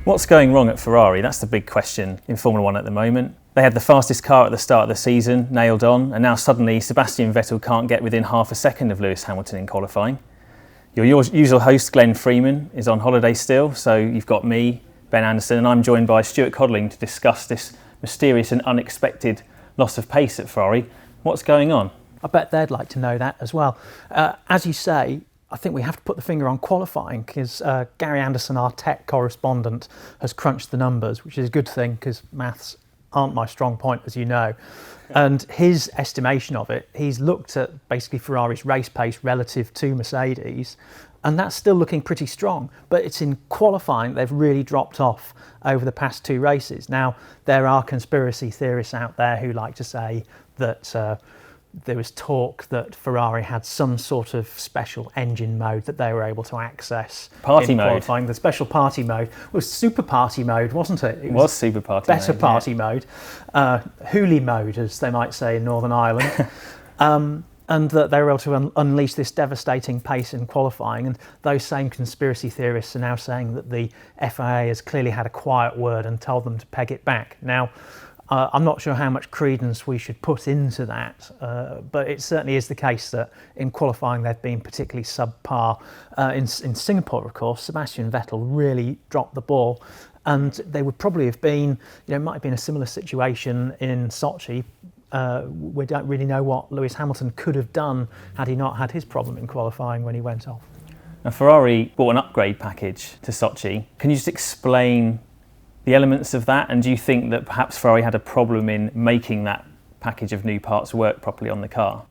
What's going wrong at Ferrari? That's the big question in Formula One at the moment. They had the fastest car at the start of the season, nailed on, and now suddenly Sebastian Vettel can't get within half a second of Lewis Hamilton in qualifying. Your usual host, Glenn Freeman, is on holiday still, so you've got me, Ben Anderson, and I'm joined by Stuart Codling to discuss this mysterious and unexpected loss of pace at Ferrari. What's going on? I bet they'd like to know that as well. As you say, I think we have to put the finger on qualifying because Gary Anderson, our tech correspondent, has crunched the numbers, which is a good thing because maths aren't my strong point, as you know. And his estimation of it, he's looked at basically Ferrari's race pace relative to Mercedes, and that's still looking pretty strong. But it's in qualifying they've really dropped off over the past two races. Now, there are conspiracy theorists out there who like to say that there was talk that Ferrari had some sort of special engine mode that they were able to access. Party in mode. Qualifying. The special party mode was super party mode, wasn't it? It was super party better mode. Better party mode. Hoolie mode, as they might say in Northern Ireland. And that they were able to unleash this devastating pace in qualifying. And those same conspiracy theorists are now saying that the FIA has clearly had a quiet word and told them to peg it back. Now, I'm not sure how much credence we should put into that, but it certainly is the case that in qualifying they've been particularly subpar. In Singapore, of course, Sebastian Vettel really dropped the ball, and they would probably have been, it might have been a similar situation in Sochi. We don't really know what Lewis Hamilton could have done had he not had his problem in qualifying when he went off. Now, Ferrari bought an upgrade package to Sochi. Can you just explain the elements of that, and do you think that perhaps Ferrari had a problem in making that package of new parts work properly on the car?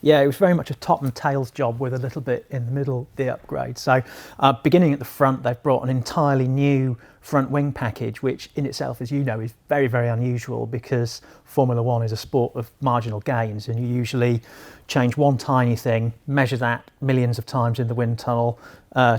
Yeah, it was very much a top and tails job with a little bit in the middle, the upgrade. So beginning at the front, they've brought an entirely new front wing package, which in itself, as you know, is very, very unusual because Formula One is a sport of marginal gains, and you usually change one tiny thing, measure that millions of times in the wind tunnel,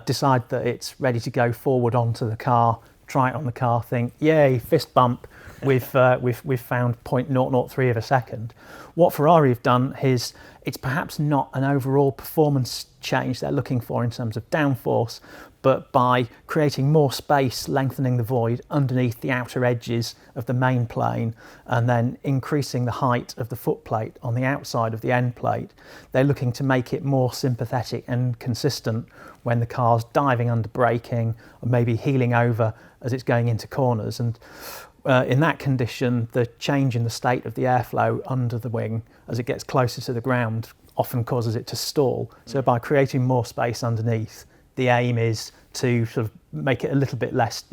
decide that it's ready to go forward onto the car, try it on the car, think, yay, fist bump, we've found 0.003 of a second. What Ferrari have done is, it's perhaps not an overall performance change they're looking for in terms of downforce, but by creating more space, lengthening the void underneath the outer edges of the main plane, and then increasing the height of the footplate on the outside of the end plate, they're looking to make it more sympathetic and consistent when the car's diving under braking or maybe heeling over as it's going into corners. And in that condition, the change in the state of the airflow under the wing as it gets closer to the ground often causes it to stall. So by creating more space underneath, the aim is to sort of make it a little bit less,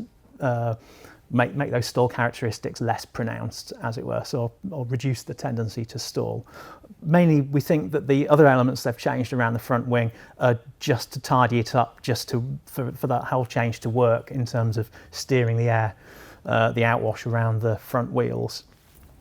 make those stall characteristics less pronounced, as it were, or reduce the tendency to stall. Mainly, we think that the other elements they've changed around the front wing are just to tidy it up, for that whole change to work in terms of steering the air, the outwash around the front wheels.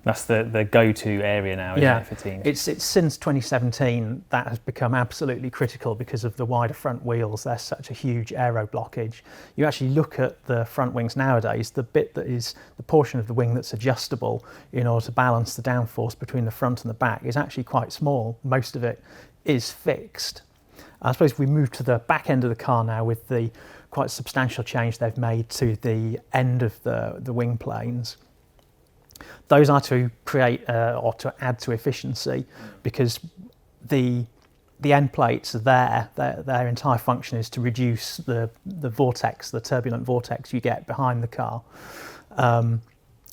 That's the go-to area now, isn't it, for teams? It's since 2017 that has become absolutely critical because of the wider front wheels. There's such a huge aero blockage. You actually look at the front wings nowadays, the bit that is the portion of the wing that's adjustable in order to balance the downforce between the front and the back is actually quite small. Most of it is fixed. I suppose if we move to the back end of the car now with the quite substantial change they've made to the end of the wing planes. Those are to create or to add to efficiency because the end plates are there. Their entire function is to reduce the vortex, the turbulent vortex you get behind the car.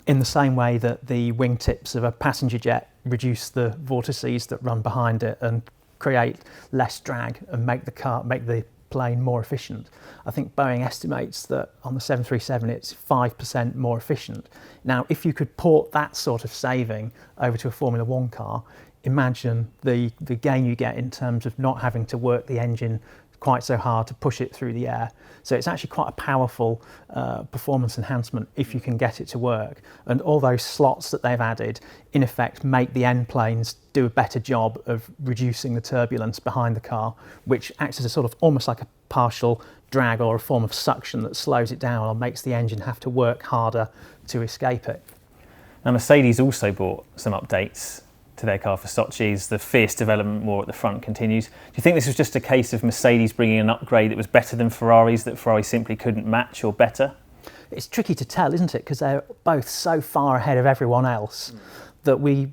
In the same way that the wingtips of a passenger jet reduce the vortices that run behind it and create less drag and make the plane more efficient. I think Boeing estimates that on the 737 it's 5% more efficient. Now, if you could port that sort of saving over to a Formula One car, imagine the gain you get in terms of not having to work the engine quite so hard to push it through the air. So it's actually quite a powerful performance enhancement if you can get it to work. And all those slots that they've added, in effect, make the end planes do a better job of reducing the turbulence behind the car, which acts as a sort of almost like a partial drag or a form of suction that slows it down or makes the engine have to work harder to escape it. Now, Mercedes also bought some updates to their car for Sochi as the fierce development war at the front continues. Do you think this was just a case of Mercedes bringing an upgrade that was better than Ferrari's, that Ferrari simply couldn't match or better? It's tricky to tell, isn't it? Because they're both so far ahead of everyone else that we're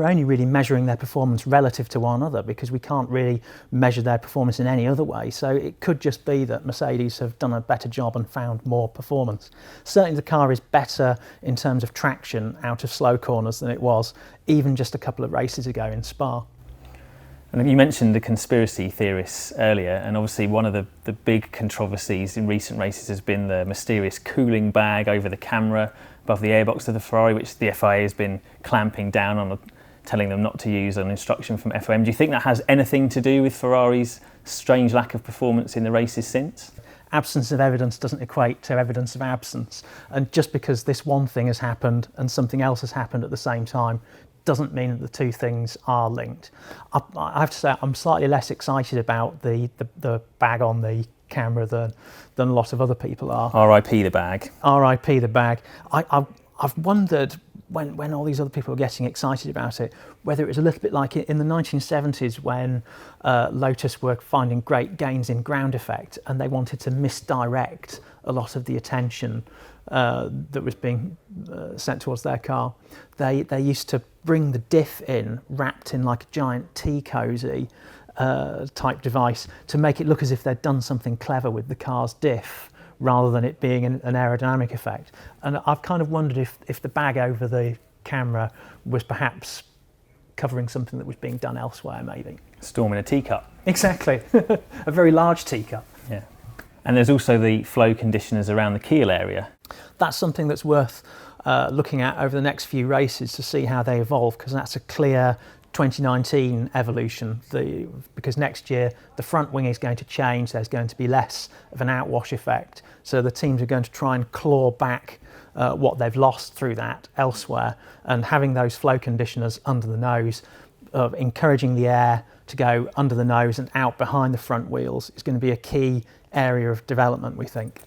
only really measuring their performance relative to one another, because we can't really measure their performance in any other way. So it could just be that Mercedes have done a better job and found more performance. Certainly the car is better in terms of traction out of slow corners than it was even just a couple of races ago in Spa. And you mentioned the conspiracy theorists earlier, and obviously one of the big controversies in recent races has been the mysterious cooling bag over the camera above the airbox of the Ferrari, which the FIA has been clamping down on, telling them not to use on instruction from FOM. Do you think that has anything to do with Ferrari's strange lack of performance in the races since? Absence of evidence doesn't equate to evidence of absence. And just because this one thing has happened and something else has happened at the same time doesn't mean that the two things are linked. I have to say I'm slightly less excited about the bag on the camera than a lot of other people are. R.I.P. the bag. R.I.P. the bag. I've wondered when all these other people were getting excited about it, whether it was a little bit like in the 1970s when Lotus were finding great gains in ground effect and they wanted to misdirect a lot of the attention that was being sent towards their car. They used to bring the diff in wrapped in like a giant tea cosy type device to make it look as if they'd done something clever with the car's diff, rather than it being an aerodynamic effect. And I've kind of wondered if the bag over the camera was perhaps covering something that was being done elsewhere, maybe. Storm in a teacup. Exactly, a very large teacup. Yeah. And there's also the flow conditioners around the keel area. That's something that's worth looking at over the next few races to see how they evolve, because that's a clear 2019 evolution, because next year the front wing is going to change. There's going to be less of an outwash effect, so the teams are going to try and claw back what they've lost through that elsewhere, and having those flow conditioners under the nose, encouraging the air to go under the nose and out behind the front wheels, is going to be a key area of development, we think.